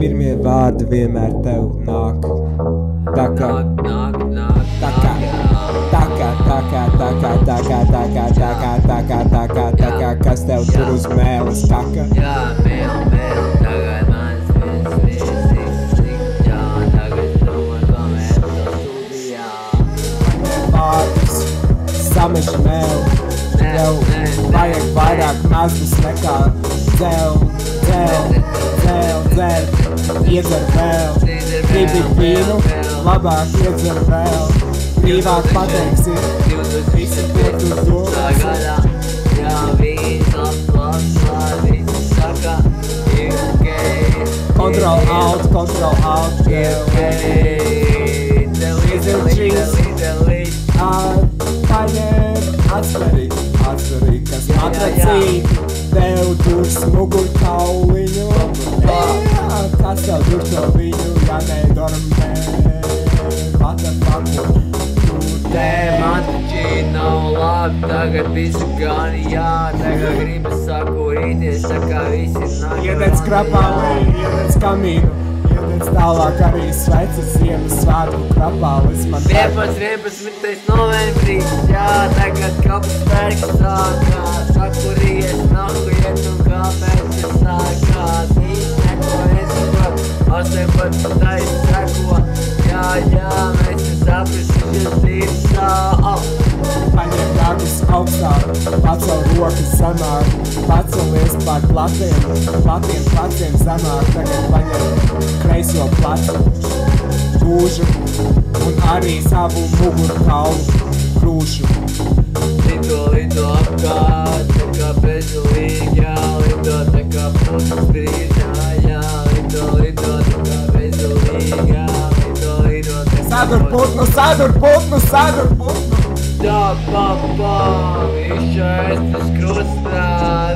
pirmie vārdi vienmēr tev nāk. Tā kā kas tev tur uz mēles taka. Jā, mēl, tagad mans viss, jā, tagad domāju, ko mēs to studijā. Vārdus, sameši mēl, tev vajag vairāk mazas nekā dzel, iedzer vēl, gribi vīnu, labāk iedzer vēl, brīvāk pateiksi, visi, ko tu domā. Jā, vīns, labs, visi saka, Control alt, delete. Paņem, atsverī, kas atracīja tev durs mugurkauliņu. Kas tev dur to viņu, ja nedormē, what the fuck, Man tačī nav labi, tagad visu gan jā, tagad gribas sakurīties, saka visi nāk. Iedēc krapā, iedēc kamīnu, iedēc tālāk arī sveces Ziemassvētku krapālis man 11. novembrī, jā, tagad kapas pērks sākās, sakurījies, nahu iet un kāpēc tas sākās, īsti neko nesaprot, 18. seko, jā, mēs sapratušies dzīves sāl. Paņem dagus augstāk, pacel rokas zemāk, pacelies pār platiem zemāk, tagad paņem kreiso placu, gūžu un arī savu mugurkaulu krūšu. Lido apkārt, tā kā bezulīgi, jā, lido tā kā puses brīžā, jā, lido tā kā bezulīgi, jā, lido tā kā Sadur putnu! Tā izšķēstas krustā,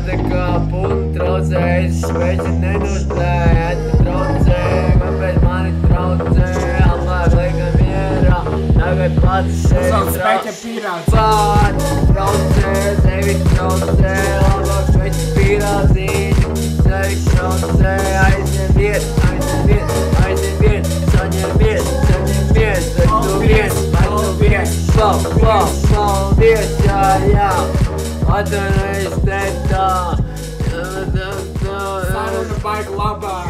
tā kā putnu traucējas, sveķi nenušķēja, traucē, kāpēc mani traucē, labāk liekam mierā, tagad pats sevi traucē, sevi traucē, labāk sveķi pīrāzīņi, sevi traucē, aizņem viet, saņem viet, bet tu vies, paldies, jā, atvainojies, tētā. Saruna baigi labā.